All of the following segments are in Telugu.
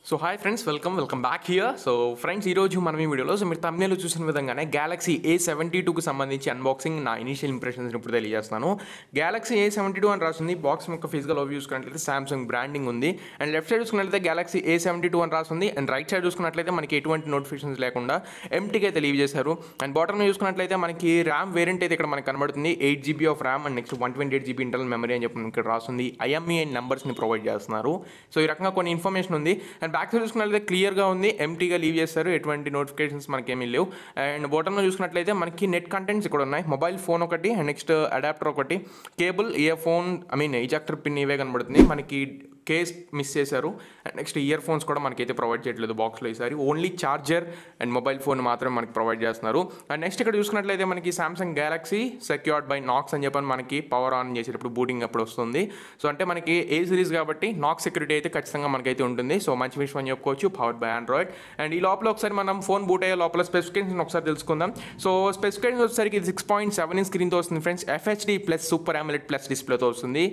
So hi friends, welcome back here. So friends, ఈరోజు మనం ఈ వీడియోలో మీరు thumbnail చూసిన విధంగానే Galaxy A72కు సంబంధించి అన్బాక్సింగ్, నా ఇనిషియల్ ఇంప్రెషన్స్ ఇప్పుడు తెలియజేస్తాను. Galaxy A72 అని రాస్తుంది. బాక్స్ యొక్క ఫిజికల్ ఓవర్ చూసుకున్నట్లయితే సామ్సంగ్ బ్రాండింగ్ ఉంది. అండ్ లెఫ్ట్ సైడ్ చూసుకున్నట్లయితే Galaxy A72 అని రాస్తుంది. అండ్ రైట్ సైడ్ చూసుకున్నట్లయితే మనకి ఎటువంటి నోటిఫికేషన్స్ లేకుండా ఎంటీగా తెలియజేశారు. అండ్ బాటమ్ చూసుకున్నట్లయితే మనకి ర్యామ్ వేరియంట్ అయితే ఇక్కడ మనకి కనబడుతుంది. 8GB of RAM and next 128GB internal memory అని చెప్పి ఇక్కడ రాస్తుంది. IMEI నెంబర్స్ని ప్రొవైడ్ చేస్తున్నారు. సో ఈ రకంగా కొన్ని ఇన్ఫర్మేషన్ ఉంది. అండ్ బ్యాక్ సైడ్ చూసుకున్నట్లయితే క్లియర్గా ఉంది, ఎంటీగా లీవ్ చేస్తారు, ఎటువంటి నోటిఫికేషన్స్ మనకేమీ లేవు. అండ్ బాటంలో చూసుకున్నట్లయితే మనకి నెట్ కంటెంట్స్ ఇక్కడ ఉన్నాయి. మొబైల్ ఫోన్ ఒకటి అండ్ నెక్స్ట్ అడాప్టర్ ఒకటి, cable, year phone, ejector pin ఇవే కనబడుతుంది. మనకి కేస్ మిస్ చేశారు. అండ్ నెక్స్ట్ ఇయర్ ఫోన్స్ కూడా మనకైతే ప్రొవైడ్ చేయట్లేదు బాక్స్లో ఈసారి. Only charger and mobile phone మాత్రమే మనకి ప్రొవైడ్ చేస్తున్నారు. అండ్ నెక్స్ట్ ఇక్కడ చూసుకున్నట్లయితే మనకి సామ్సంగ్ గ్యాలక్సీ సెక్యూర్డ్ బై నాక్స్ అని చెప్పని మనకి పవర్ ఆన్ చేసేటప్పుడు బూటింగ్ అప్పుడు వస్తుంది. సో అంటే మనకి ఏ సిరీస్ కాబట్టి నాక్స్ సెక్యూరిటీ అయితే ఖచ్చితంగా మనకైతే ఉంటుంది. సో మంచి విషయం అని చెప్పుకోవచ్చు, పవర్డ్ బై ఆండ్రాయిడ్. అండ్ ఈ లోపల ఒకసారి మనం ఫోన్ బూట్ అయ్యే లోపల స్పెసిఫికేషన్ ఒకసారి తెలుసుకుందాం. సో స్పెసిఫికేషన్ వచ్చేసరికి ఇది 6.7 స్క్రీన్తో వస్తుంది friends. FHD plus super AMOLED plus డిస్ప్లేతో వస్తుంది.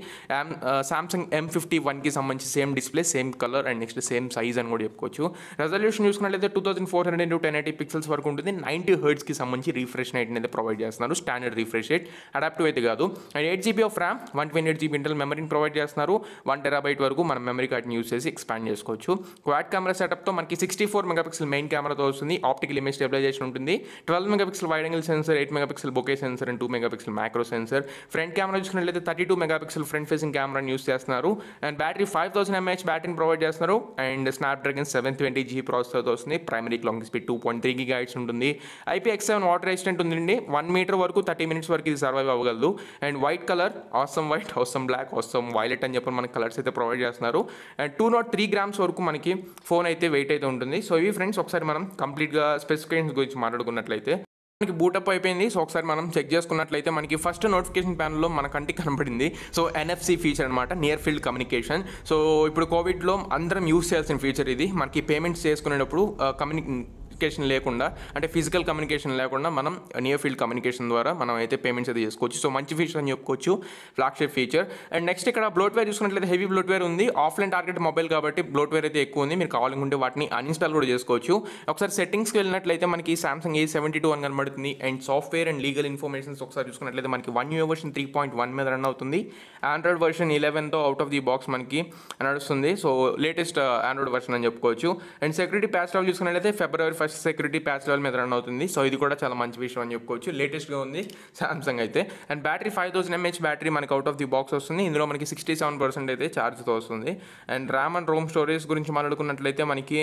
సామ్సంగ్ M51కి సంబంధించి same display, same colour and next same size అని కూడా చెప్పుకోవచ్చు. రెజల్యూషన్ చూసుకున్నట్లయితే 2400 x 1080 పిక్సెల్స్ వరకు ఉంటుంది. 90 హెర్ట్జ్కి సంబంధించి రీఫ్రెష్ రేట్ అయితే ప్రొవైడ్ చేస్తున్నారు. స్టాండర్డ్ రీఫ్రెష్ రేట్, అడాప్టివ్ అయితే కాదు. And 8GB of RAM, 128GB internal మెమరీని ప్రొవైడ్ చేస్తున్నారు. 1TB వరకు మనం మెమరీ కార్డ్ని యూస్ చేసి ఎక్స్పాండ్ చేసుకోవచ్చు. క్వాడ్ కెమెరా సెటప్తో మనకి 64 మెగాపిక్సెల్ మెయిన్ కెమెరాతో వస్తుంది. ఆప్టికల్ ఇమేజ్ స్టెబిలైజేషన్ ఉంటుంది. 12 megapixel wide angle sensor, 8 megapixel bouquet sensor and 2 megapixel macro sensor. Front camera చూసుకున్నట్లయితే 32 మెగాపిక్సెల్ ఫ్రంట్ ఫేసింగ్ కెమెరాని యూస్ చేస్తున్నారు. అండ్ బ్యాటరీ 5000 mAh బ్యాటరీని ప్రొవైడ్ చేస్తున్నారు. అండ్ స్నాప్డ్రాగన్ 720G ప్రాసెసర్తో వస్తుంది. ప్రైమరీ క్లాకింగ్ స్పీడ్ 2.3 GHz ఉంటుంది. IPX7 వాటర్ రెసిస్టెంట్ ఉందండి. 1 మీటర్ వరకు 30 minutes వరకు ఇది సర్వైవ్ అవ్వగలదు. And white colour, awesome white, awesome black, awesome violet అని చెప్పి మనకి కలర్స్ అయితే ప్రొవైడ్ చేస్తున్నారు. అండ్ 203 grams వరకు మనకి ఫోన్ అయితే వెయిట్ అయితే ఉంటుంది. సో ఇవి ఫ్రెండ్స్ ఒకసారి మనం కంప్లీట్గా స్పెసిఫికేషన్స్ గురించి మాట్లాడుకున్నట్లయితే మనకి బూటప్ అయిపోయింది. సో ఒకసారి మనం చెక్ చేసుకున్నట్లయితే మనకి ఫస్ట్ నోటిఫికేషన్ ప్యానల్లో మన కంటికి కనబడింది. సో NFC ఫీచర్ అనమాట, నియర్ ఫీల్డ్ కమ్యూనికేషన్. సో ఇప్పుడు కోవిడ్లో అందరం యూస్ చేయాల్సిన ఫీచర్ ఇది. మనకి పేమెంట్స్ చేసుకునేటప్పుడు లేకుండా, అంటే ఫిజికల్ కమ్యూనికేషన్ లేకుండా మనం నియర్ ఫీల్డ్ కమ్యూనికేషన్ ద్వారా మనం అయితే పేమెంట్స్ అయితే చేసుకోవచ్చు. సో మంచి ఫీచర్ అని చెప్పుకోవచ్చు, ఫ్లాగ్షిప్ ఫీచర్. అండ్ నెక్స్ట్ ఇక్కడ బ్లోట్వేర్ చూసుకున్నట్లయితే హెవీ బ్లోట్వేర్ ఉంది. ఆఫ్లైన్ టార్గెట్ మొబైల్ కాబట్టి బ్లోట్వేర్ అయితే ఎక్కువ ఉంది. మీరు కావాలనుకుంటే వాటిని అన్ఇన్స్టాల్ కూడా చేసుకోవచ్చు. ఒకసారి సెట్టింగ్స్కి వెళ్ళినట్లయితే మనకి సామ్సంగ్ A72 అని కనబడుతుంది. And software and legal informations ఒకసారి చూసుకున్నట్లయితే మనకి 1UI వర్షన్ 3.1 మీద రన్ అవుతుంది. ఆండ్రాయిడ్ వర్షన్ 11తో అవుట్ ఆఫ్ ది బాక్స్ మనకి నడుస్తుంది. సో లేటెస్ట్ ఆండ్రాయిడ్ వర్షన్ అని చెప్పుకోవచ్చు. అండ్ సెక్యూరిటీ ప్యాచ్ లెవెల్ చూసుకున్నట్లయితే February 1st security patch level మీద రన్ అవుతుంది. సో ఇది కూడా చాలా మంచి విషయం అని చెప్పుకోవచ్చు. లేటెస్ట్గా ఉంది సామ్సంగ్ అయితే. అండ్ బ్యాటరీ 5000 mAh బ్యాటరీ మనకి అవుట్ ఆఫ్ ది బాక్స్ వస్తుంది. ఇందులో మనకి 67% అయితే ఛార్జ్తో వస్తుంది. And RAM and Rome storage గురించి మాట్లాడుకున్నట్లయితే మనకి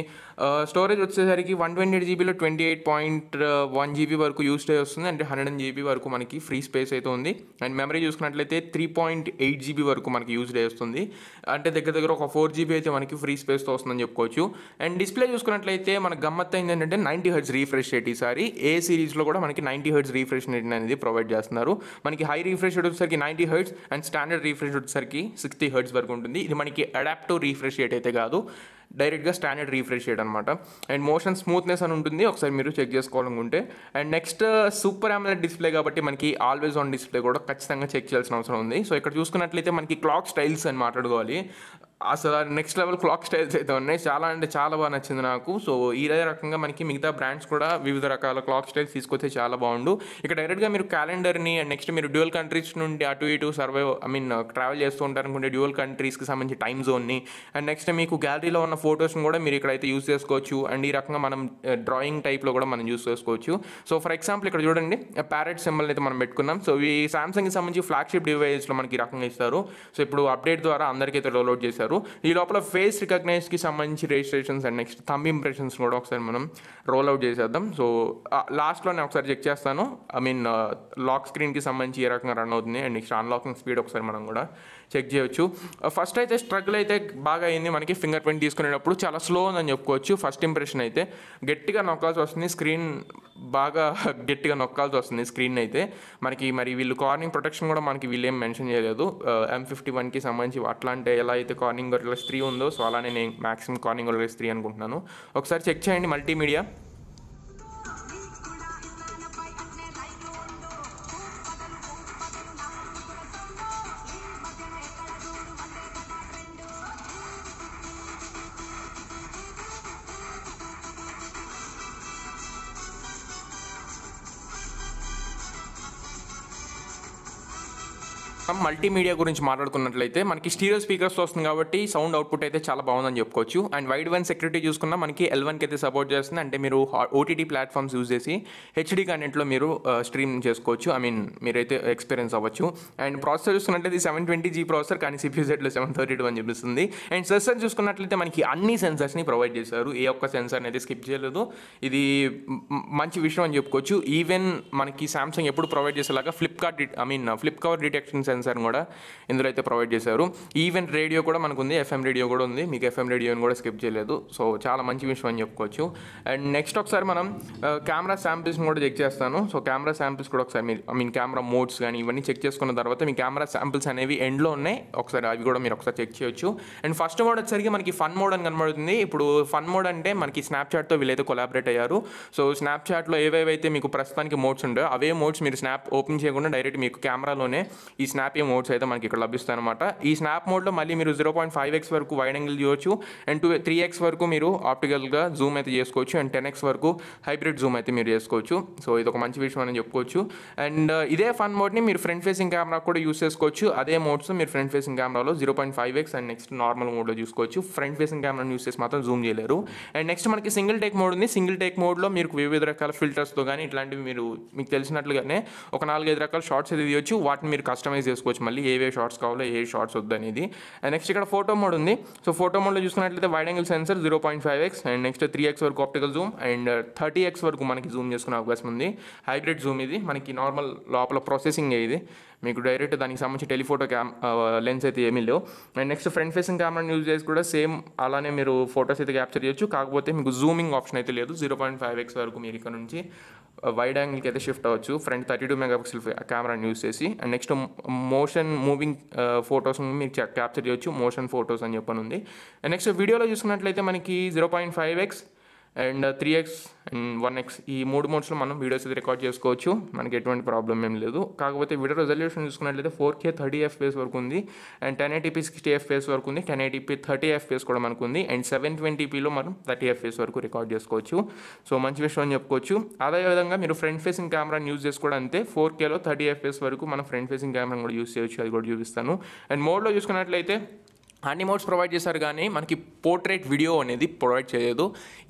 స్టోరేజ్ వచ్చేసరికి 128GBలో 28.1GB వరకు యూస్ చేసి వస్తుంది. అంటే 100GB వరకు మనకి ఫ్రీ స్పేస్ అయితే ఉంది. అండ్ మెమరీ చూసుకున్నట్లయితే 3.8GB వరకు మనకి యూజ్ చేస్తుంది. అంటే దగ్గర ఒక 4GB అయితే మనకి ఫ్రీ స్పేస్తో వస్తుందని చెప్పుకోవచ్చు. అండ్ డిస్ప్లే చూసుకున్నట్లయితే మనకు గమ్మత్ అయింది ఏంటంటే 90 Hz రీఫ్రెష్ రేట్. ఈసారి ఏ సిరీస్లో కూడా మనకి 90 Hz రీఫ్రెష్ రేట్ అనేది ప్రొవైడ్ చేస్తున్నారు. మనకి హై రీఫ్రెష్ రేట్ వచ్చేసరికి 90 Hz అండ్ స్టాండర్డ్ రీఫ్రెష్ వచ్చేసరికి 60 Hz వరకు ఉంటుంది. ఇది మనకి అడాప్టివ్ రీఫ్రెష్ రేట్ అయితే కాదు, డైరెక్ట్గా స్టాండర్డ్ రీఫ్రెష్ రేట్ అనమాట. అండ్ మోషన్ స్మూత్నెస్ అని ఉంటుంది, ఒకసారి మీరు చెక్ చేసుకోవాలనుకుంటే. And next super AMOLED display కాబట్టి మనకి ఆల్వేస్ ఆన్ డిస్ప్లే కూడా ఖచ్చితంగా చెక్ చేయాల్సిన అవసరం ఉంది. సో ఇక్కడ చూసుకున్నట్లయితే మనకి క్లాక్ స్టైల్స్ అని మాట్లాడుకోవాలి. అసలు నెక్స్ట్ లెవెల్ క్లాక్ స్టైల్స్ అయితే ఉన్నాయి. చాలా అంటే చాలా బాగా నచ్చింది నాకు. సో ఈ రకంగా మనకి మిగతా బ్రాండ్స్ కూడా వివిధ రకాల క్లాక్ స్టైల్స్ తీసుకొస్తే చాలా బాగుండు. ఇక్కడ డైరెక్ట్గా మీరు క్యాలెండర్ని అండ్ నెక్స్ట్ మీరు డ్యూయల్ కంట్రీస్ నుండి అటు ఇటు ట్రావెల్ చేస్తూ ఉంటారు అనుకుంటే డ్యూయల్ కంట్రీస్కి సంబంధించి టైమ్ జోన్ని అండ్ నెక్స్ట్ మీకు గ్యాలరీలో ఉన్న ఫొటోస్ని కూడా మీరు ఇక్కడైతే యూస్ చేసుకోవచ్చు. అండ్ ఈ రకంగా మనం డ్రాయింగ్ టైప్లో కూడా మనం యూస్ చేసుకోవచ్చు. సో ఫర్ ఎగ్జాంపుల్ ఇక్కడ చూడండి, ప్యారెట్ సింబల్ అయితే మనం పెట్టుకున్నాం. సో ఈ సామ్సంగ్కి సంబంధించి ఫ్లాగ్షిప్ డివైస్లో మనకి ఈ రకంగా ఇస్తారు. సో ఇప్పుడు అప్డేట్ ద్వారా అందరికీ డౌన్లోడ్ చేశారు. ఈ లోపల ఫేస్ రికగ్నైజ్కి సంబంధించి registrations and next thumb impressions కూడా ఒకసారి మనం రోల్ అవుట్ చేసేద్దాం. సో లాస్ట్లో నేను ఒకసారి చెక్ చేస్తాను. లాక్ స్క్రీన్కి సంబంధించి ఏ రకంగా రన్ అవుతుంది అండ్ నెక్స్ట్ అన్లాకింగ్ స్పీడ్ ఒకసారి మనం కూడా చెక్ చేయొచ్చు. ఫస్ట్ అయితే స్ట్రగుల్ అయితే బాగా అయింది. మనకి ఫింగర్ ప్రింట్ తీసుకునేటప్పుడు చాలా స్లో ఉందని చెప్పుకోవచ్చు. ఫస్ట్ ఇంప్రెషన్ అయితే గట్టిగా నొక్కాల్సి వస్తుంది, స్క్రీన్ బాగా గట్టిగా నొక్కాల్సి వస్తుంది స్క్రీన్ అయితే. మరి వీళ్ళు కార్నింగ్ ప్రొటెక్షన్ కూడా మనకి వీళ్ళు ఏం మెన్షన్ చేయలేదు. M51కి సంబంధించి అట్లా అంటే ఎలా అయితే కార్నింగ్ గొరిల్లా 3 ఉందో సో అలానే నేను మ్యాక్సిమం కార్నింగ్ గొరిల్లా 3 అనుకుంటున్నాను. ఒకసారి చెక్ చేయండి మల్టీమీడియా. మల్టీమీడియా గురించి మాట్లాడుకున్నట్లయితే మనకి స్టీరియో స్పీకర్స్ వస్తుంది కాబట్టి సౌండ్ అవుట్పుట్ అయితే చాలా బాగుందని చెప్పుకోవచ్చు. అండ్ వైడ్ వన్ సెక్యూరిటీ చూసుకున్నా మనకి L1కి అయితే సపోర్ట్ చేస్తుంది. అంటే మీరు ఓటీటీ ప్లాట్ఫామ్స్ యూజ్ చేసి హెచ్డీ కంటెంట్లో మీరు స్ట్రీమ్ చేసుకోవచ్చు. మీరైతే ఎక్స్పీరియన్స్ అవ్వచ్చు. అండ్ ప్రాసెసర్ చూసుకున్నట్లయితే 720G ప్రాసెసర్, కానీ CPU సెట్లో 732 అని చూపిస్తుంది. అండ్ సెన్సర్ చూసుకున్నట్లయితే మనకి అన్ని సెన్సర్స్ని ప్రొవైడ్ చేశారు. ఏ ఒక్క సెన్సర్ అనేది స్కిప్ చేయలేదు. ఇది మంచి విషయం అని చెప్పుకోవచ్చు. ఈవెన్ మనకి సామ్సంగ్ ఎప్పుడు ప్రొవైడ్ చేసేలాగా ఫ్లిప్ కవర్ డిటెక్షన్ సెన్సర్ కూడా ఇందులో అయితే ప్రొవైడ్ చేశారు. ఈవెన్ రేడియో కూడా మనకు ఉంది, FM రేడియో కూడా ఉంది. మీకు FM రేడియోని కూడా స్కిప్ చేయలేదు. సో చాలా మంచి విషయం అని చెప్పుకోవచ్చు. అండ్ నెక్స్ట్ ఒకసారి మనం కెమెరా శాంపిల్స్ని కూడా చెక్ చేస్తాను. సో కెమెరా శాంపిల్స్ కూడా ఒకసారి మీరు కెమెరా మోడ్స్ కానీ ఇవన్నీ చెక్ చేసుకున్న తర్వాత మీ కెమెరా శాంపిల్స్ అనేవి ఎండ్లో ఉన్నాయి. ఒకసారి అవి కూడా మీరు ఒకసారి చెక్ చేయొచ్చు. అండ్ ఫస్ట్ మోడ్ వచ్చేసరికి మనకి ఫన్ మోడ్ అని కనబడుతుంది. ఇప్పుడు ఫన్ మోడ్ అంటే మనకి స్నాప్చాట్తో వీళ్ళైతే కొలాబరేట్ అయ్యారు. సో స్నాప్చాట్లో ఏవేవైతే మీకు ప్రస్తుతానికి మోడ్స్ ఉంటాయో అవే మోడ్స్ మీరు స్నాప్ ఓపెన్ చేయకుండా డైరెక్ట్ మీకు కెమెరాలోనే ఈ స్నాప్ మోడ్స్ అయితే మనకి ఇక్కడ లభిస్తాయి అనమాట. ఈ స్నాప్ మోడ్లో మళ్ళీ మీరు 0.5x వరకు వైడ్ యాంగిల్ చేయొచ్చు. అండ్ 3x వరకు మీరు ఆప్టికల్గా జూమ్ అయితే చేసుకోవచ్చు. అండ్ 10x వరకు హైబ్రిడ్ జూమ్ అయితే మీరు చేసుకోవచ్చు. సో ఇది ఒక మంచి విషయం అని చెప్పుకోవచ్చు. అండ్ ఇదే ఫన్ మోడ్ని మీరు ఫ్రంట్ ఫేసింగ్ కెమెరా కూడా యూస్ చేసుకోవచ్చు. అదే మోడ్స్ మీరు ఫ్రంట్ ఫేసింగ్ కెమెరాలో 0.5x అండ్ నెక్స్ట్ నార్మల్ మోడ్లో చూసుకోవచ్చు. ఫ్రంట్ ఫేసింగ్ కెమెరాని యూస్ చేసి మాత్రం జూమ్ చేయలేరు. అండ్ నెక్స్ట్ మనకి సింగిల్ టేక్ మోడ్ ఉంది. సింగిల్ టేక్ మోడ్లో మీరు వివిధ రకాల ఫిల్టర్స్తో కానీ ఇట్లాంటివి మీకు తెలిసినట్లుగానే ఒక 4-5 రకాల షార్ట్స్ అయితే తీయొచ్చు. వాటిని మీరు కస్టమైజ్ చేసుకోవచ్చు మళ్ళీ ఏవే షార్ట్స్ కావాలో ఏ షార్ట్స్ వద్దు అనేది. అండ్ నెక్స్ట్ ఇక్కడ ఫోటో మోడ్ ఉంది. సో ఫోటో మోడ్లో చూసుకున్నట్లయితే wide angle sensor 0.5x and next 3x వరకు ఆప్టికల్ జూమ్ అండ్ 30x వరకు మనకి జూమ్ చేసుకునే అవకాశం ఉంది. హైబ్రిడ్ జూమ్ ఇది మనకి నార్మల్ లోపల ప్రాసెసింగ్ ఇది, మీకు డైరెక్ట్ దానికి సంబంధించి టెలిఫోటో లెన్స్ అయితే ఏమీ లేవు. అండ్ నెక్స్ట్ ఫ్రంట్ ఫేసింగ్ కెమెరాని యూజ్ చేసి కూడా సేమ్ అలానే మీరు ఫోటోస్ అయితే క్యాప్చర్ చేయొచ్చు. కాకపోతే మీకు జూమింగ్ ఆప్షన్ అయితే లేదు. 0.5x వరకు మీరు ఇక్కడ నుంచి వైడ్ యాంగిల్కి అయితే షిఫ్ట్ అవ్వచ్చు ఫ్రంట్ 32 మెగాపిక్సెల్ కెమెరాని యూజ్ చేసి. And next motion moving photos మీరు క్యాప్చర్ చేయొచ్చు, మోషన్ ఫొటోస్ అని చెప్పని ఉంది. అండ్ నెక్స్ట్ వీడియోలో చూసుకున్నట్లయితే మనకి 0.5x and 3x and 1x ఈ 3 మోడ్స్లో మనం వీడియోస్ అయితే రికార్డ్ చేసుకోవచ్చు. మనకి ఎటువంటి ప్రాబ్లం ఏం లేదు. కాకపోతే వీడియో రెజల్యూషన్ చూసుకున్నట్లయితే 4K 30 FPS వరకు ఉంది. అండ్ 1080p 60 FPS వరకు ఉంది. 1080p 30 FPS కూడా మనకు ఉంది. అండ్ 720pలో మనం 30 FPS వరకు రికార్డ్ చేసుకోవచ్చు. సో మంచి విషయం అని చెప్పుకోవచ్చు. అదేవిధంగా మీరు ఫ్రంట్ ఫేసింగ్ కెమెరాని యూజ్ చేసి కూడా అంతే 4Kలో 30 FPS వరకు మనం ఫ్రంట్ ఫేసింగ్ కెమెరాని కూడా యూజ్ చేయొచ్చు. అది కూడా చూపిస్తాను. అండ్ మోడ్లో చూసుకున్నట్లయితే అన్ని మోడ్స్ ప్రొవైడ్ చేశారు, కానీ మనకి పోర్ట్రేట్ వీడియో అనేది ప్రొవైడ్ చేయలేదు.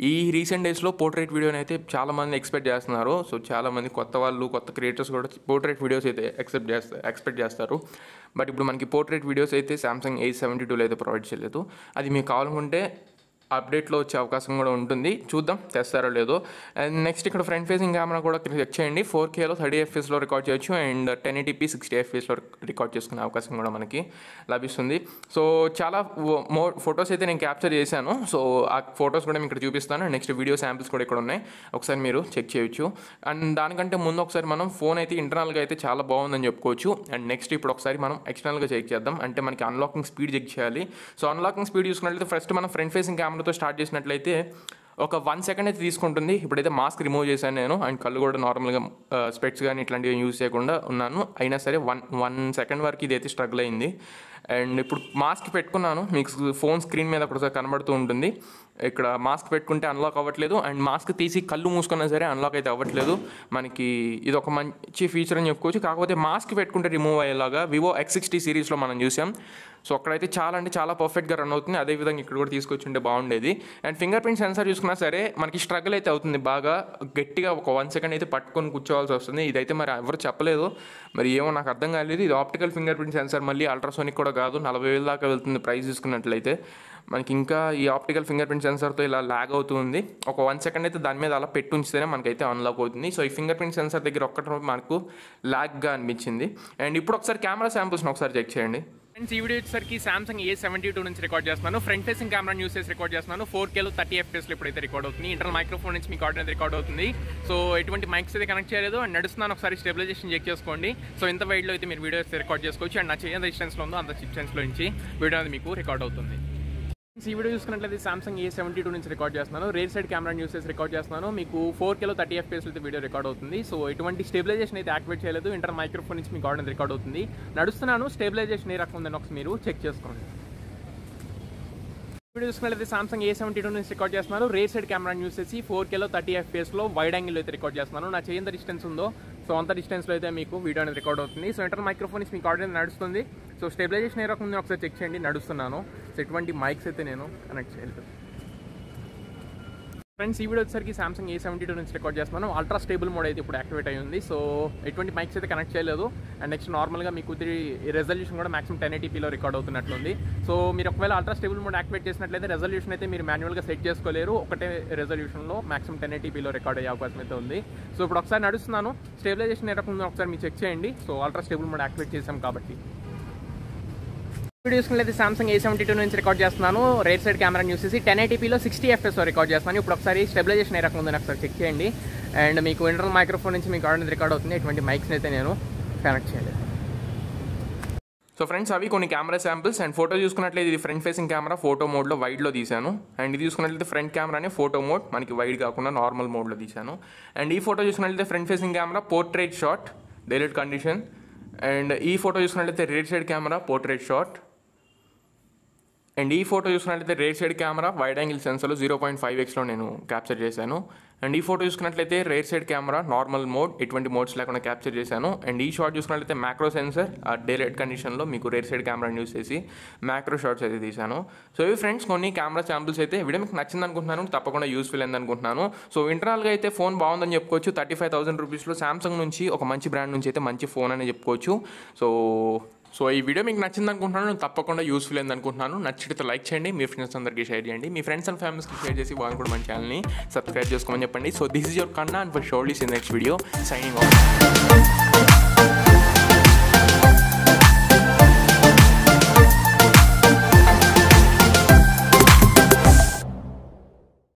ఈ రీసెంట్ డేస్లో పోర్ట్రేట్ వీడియోని అయితే చాలామంది ఎక్స్పెక్ట్ చేస్తున్నారు. సో చాలామంది కొత్త క్రియేటర్స్ కూడా పోర్ట్రేట్ వీడియోస్ అయితే ఎక్స్పెక్ట్ చేస్తారు. బట్ ఇప్పుడు మనకి పోర్ట్రేట్ వీడియోస్ అయితే సామ్సంగ్ A72లో అయితే ప్రొవైడ్ చేయలేదు. అది మీకు కావాలనుకుంటే అప్డేట్లో వచ్చే అవకాశం కూడా ఉంటుంది. చూద్దాం తెస్తారో లేదో. అండ్ నెక్స్ట్ ఇక్కడ ఫ్రంట్ ఫేసింగ్ కెమెరా కూడా చెక్ చేయండి. 4Kలో 30 FPSలో రికార్డ్ చేయొచ్చు. అండ్ 1080p 60 FPSలో రికార్డ్ చేసుకునే అవకాశం కూడా మనకి లభిస్తుంది. సో చాలా ఫొటోస్ అయితే నేను క్యాప్చర్ చేశాను. సో ఆ ఫొటోస్ కూడా మీకు ఇక్కడ చూపిస్తాను. నెక్స్ట్ వీడియో శాంపిల్స్ కూడా ఇక్కడ ఉన్నాయి, ఒకసారి మీరు చెక్ చేయొచ్చు. అండ్ దానికంటే ముందు ఒకసారి మనం ఫోన్ అయితే ఇంటర్నల్గా అయితే చాలా బాగుందని చెప్పుకోవచ్చు. అండ్ నెక్స్ట్ ఇప్పుడు ఒకసారి మనం ఎక్స్టర్నల్గా చెక్ చేద్దాం. అంటే మనకి అన్లాకింగ్ స్పీడ్ చెక్ చేయాలి. సో అన్లాకింగ్ స్పీడ్ చూసుకున్నట్లయితే ఫస్ట్ మనం ఫ్రంట్ ఫేసింగ్ కెమెరాతో స్టార్ట్ చేసినట్లయితే ఒక 1 సెకండ్ అయితే తీసుకుంటుంది. ఇప్పుడైతే మాస్క్ రిమూవ్ చేశాను నేను. అండ్ కళ్ళు కూడా నార్మల్గా స్పెట్స్ కానీ ఇట్లాంటివి యూజ్ చేయకుండా ఉన్నాను. అయినా సరే 1 సెకండ్ వరకు ఇది అయితే స్ట్రగుల్ అయింది. అండ్ ఇప్పుడు మాస్క్ పెట్టుకున్నాను. మీకు ఫోన్ స్క్రీన్ మీద ఒకసారి కనబడుతూ ఉంటుంది. ఇక్కడ మాస్క్ పెట్టుకుంటే అన్లాక్ అవ్వట్లేదు. అండ్ మాస్క్ తీసి కళ్ళు మూసుకున్నా సరే అన్లాక్ అయితే అవ్వట్లేదు. మనకి ఇది ఒక మంచి ఫీచర్ అని చెప్పుకోవచ్చు. కాకపోతే మాస్క్ పెట్టుకుంటే రిమూవ్ అయ్యేలాగా వివో X60 సిరీస్లో మనం చూసాం. సో అక్కడైతే చాలా పర్ఫెక్ట్గా రన్ అవుతుంది. అదేవిధంగా ఇక్కడ కూడా తీసుకొచ్చుంటే బాగుండేది. అండ్ ఫింగర్ ప్రింట్ సెన్సార్ చూసుకున్నా సరే మనకి స్ట్రగుల్ అయితే అవుతుంది. బాగా గట్టిగా ఒక 1 సెకండ్ అయితే పట్టుకొని కూర్చోవాల్సి వస్తుంది. ఇదైతే మరి ఎవరు చెప్పలేదు, మరి ఏమో నాకు అర్థం కాలేదు. ఇది ఆప్టికల్ ఫింగర్ ప్రింట్ సెన్సార్, మళ్ళీ అల్ట్రాసోనిక్ కూడా కాదు. 40,000 దాకా వెళ్తుంది ప్రైస్ చూసుకున్నట్లయితే. మనకి ఇంకా ఈ ఆప్టికల్ ఫింగర్ ప్రింట్ సెన్సార్తో ఇలా ల్యాగ్ అవుతుంది. ఒక 1 సెకండ్ అయితే దాని మీద అలా పెట్టి ఉంచితేనే మనకైతే అన్లాక్ అవుతుంది. సో ఈ ఫింగర్ ప్రింట్ సెన్సార్ దగ్గర ఒక్కటి మనకు ల్యాగ్గా అనిపించింది. అండ్ ఇప్పుడు ఒకసారి కెమెరా శాంపుల్స్ని ఒకసారి చెక్ చేయండి. ఫ్రెండ్స్, ఈ వీడియో వచ్చేసరికి సామ్సంగ్ A72 నుంచి రికార్డ్ చేస్తున్నాను. ఫ్రంట్ ఫేసింగ్ కెమెరా యూస్ చేసి రికార్డ్ చేస్తున్నాను. 4Kలో 30 FPSలో ఇప్పుడైతే రికార్డ్ అవుతుంది. ఇంటర్నల్ మైక్రోఫోన్ నుంచి మీకు ఆడియో రికార్డ్ అవుతుంది. సో ఎటువంటి మైక్స్ అయితే కనెక్ట్ చేయలేదు. అండ్ నడుస్తున్నాను, ఒకసారి స్టెబిలైజేషన్ చెక్ చేసుకోండి. సో ఇంత వైడ్లో అయితే మీరు వీడియో అయితే రికార్డ్ చేసుకోవచ్చు. అండ్ నా చేయ డిస్టెన్స్లో ఉందో అంత డిస్టెన్స్లో నుంచి వీడియో అనేది మీకు రికార్డ్ అవుతుంది. ఈ వీడియో చూసుకున్నట్లయితే సామ్సంగ్ A72 నుంచి రికార్డ్ చేస్తున్నాను. రేర్ సైడ్ కెమెరా యూస్ చేసి రికార్డ్ చేస్తున్నాను. మీకు 4Kలో 30 FPS అయితే వీడియో రికార్డ్ అవుతుంది. సో ఎటువంటి స్టెబిలైజేషన్ అయితే యాక్టివేట్ చేయలేదు. ఇంటర్ మైక్రోఫోన్ నుంచి మీకు ఆడియో రికార్డ్ అవుతుంది. నడుస్తున్నాను, స్టెబిలైజేషన్ ఏ రకం ఉందని ఒకసారి మీరు చెక్ చేసుకోండి. వీడియో చూసుకున్నట్లయితే సామ్సంగ్ A72 నుంచి రికార్డ్ చేస్తున్నాను. రేర్ సైడ్ కెమెరా యూస్ చేసి 4Kలో 30 FPSలో వైడ్ యాంగిల్ అయితే రికార్డ్ చేస్తున్నాను. నా చేయంత డిస్టెన్స్ ఉందో సో అంత డిస్టెన్స్లో అయితే మీకు వీడియో అనేది రికార్డ్ అవుతుంది. సో ఇంటర్ మైక్రోఫోన్ మీకు ఆడియో నడుస్తుంది. సో స్టెబిలైజేషన్ ఏ రకం ఒకసారి చెక్ చేయండి. నడుస్తున్నాను. సో ఎటువంటి మైక్స్ అయితే నేను కనెక్ట్ చేయలేదు. ఫ్రెండ్స్, ఈ వీడియో వచ్చేసరికి సామ్సంగ్ A72 నుంచి రికార్డ్ చేస్తున్నాను. అల్ట్రా స్టేబుల్ మోడ్ అయితే ఇప్పుడు యాక్టివేట్ అయ్యి ఉంది. సో ఎటువంటి మైక్స్ అయితే కనెక్ట్ చేయలేదు. అండ్ నెక్స్ట్ నార్మల్గా మీకు రెజల్యూషన్ కూడా మాక్సిమం 1080pలో రికార్డ్ అవుతున్నట్లుంది. సో మీరు ఒకవేళ అల్ట్రా స్టేబుల్ మోడ్ యాక్టివేట్ చేసినట్లయితే రెజల్యూషన్ అయితే మీరు మాన్యువల్గా సెట్ చేసుకోలేరు. ఒకటే రెజల్యూషన్లో మాక్సిమం 1080pలో రికార్డ్ అయ్యే అవకాశం అయితే ఉంది. సో ఇప్పుడు ఒకసారి నడుస్తున్నాను. స్టెబిలైజేషన్ ఏ రకం ఉందో ఒకసారి మీరు చెక్ చేయండి. So ultra stable mode activate చేసాం కాబట్టి. వీడియో చూసుకున్నట్లయితే సామ్సంగ్ A72 నుంచి రికార్డ్ చేస్తున్నాను. రైట్ సైడ్ కెమెరా యూస్ చేసి 1080pలో 60 fps రికార్డ్ చేస్తున్నాను. ఇప్పుడు ఒకసారి స్టెబిలైజేషన్ ఏ రకం ఉందని ఒకసారి చెక్ చేయండి. అండ్ మీకు ఇంటర్నల్ మైక్రోఫోన్ నుంచి మీకు ఆడియో రికార్డ్ అవుతుంది. ఎటువంటి మైక్స్ని అయితే నేను కనెక్ట్ చేయలేదు. సో ఫ్రెండ్స్, అవి కొన్ని కెమెరా శాంపిల్స్. అండ్ ఫోటో చూసుకున్నట్లయితే ఇది ఫ్రంట్ ఫేసింగ్ కెమెరా ఫోటో మోడ్లో వైడ్లో తీశాను. అండ్ ఇది చూసుకున్నట్లయితే ఫ్రంట్ కెమెరానే ఫోటో మోడ్ మనకి వైడ్ కాకుండా నార్మల్ మోడ్లో తీశాను. అండ్ ఈ ఫోటో చూసుకున్నట్లయితే front facing camera portrait shot daylight condition. And ఈ ఫోటో చూసుకున్నట్లయితే right side camera portrait shot. And ఈ ఫోటో చూసుకున్నట్లయితే right side camera wide angle సెన్సర్లో 0.5xలో నేను క్యాప్చర్ చేశాను. అండ్ ఈ ఫోటో చూసుకున్నట్లయితే right side camera normal mode ఎటువంటి మోడ్స్ లేకుండా క్యాప్చర్ చేశాను. అండ్ ఈ షాట్ చూసుకున్నట్లయితే మ్యాక్రో సెన్సర్ డైలైట్ కండిషన్లో మీకు రైట్ సైడ్ కెమెరాని యూస్ చేసి మ్యాక్రో షాట్స్ అయితే తీశాను. సో ఇవి ఫ్రెండ్స్ కొన్ని కెమెరా శాంపిల్స్ అయితే. వీడియో మీకు నచ్చింది అనుకుంటున్నాను. తప్పకుండా యూస్ఫుల్ అయింది అనుకుంటున్నాను. సో ఇంటర్నల్గా అయితే ఫోన్ బాగుందని చెప్పుకోవచ్చు. 35,000 రూపీస్లో సామ్సంగ్ నుంచి ఒక మంచి బ్రాండ్ నుంచి అయితే మంచి ఫోన్ అని చెప్పుకోవచ్చు. సో ఈ వీడియో మీకు నచ్చింది అనుకుంటున్నాను. తప్పకుండా యూస్ఫుల్ అయింది అనుకుంటున్నాను. నచ్చితే లైక్ చేయండి. మీ ఫ్రెండ్స్ అందరికీ షేర్ చేయండి. మీ ఫ్రెండ్స్ అండ్ ఫ్యామిలీస్కి షేర్ చేసి వాళ్ళు కూడా మన ఛానల్ని సబ్స్క్రైబ్ చేసుకోమని చెప్పండి. సో దిస్ ఇస్ యువర్ కన్నా and for surely in next video signing off.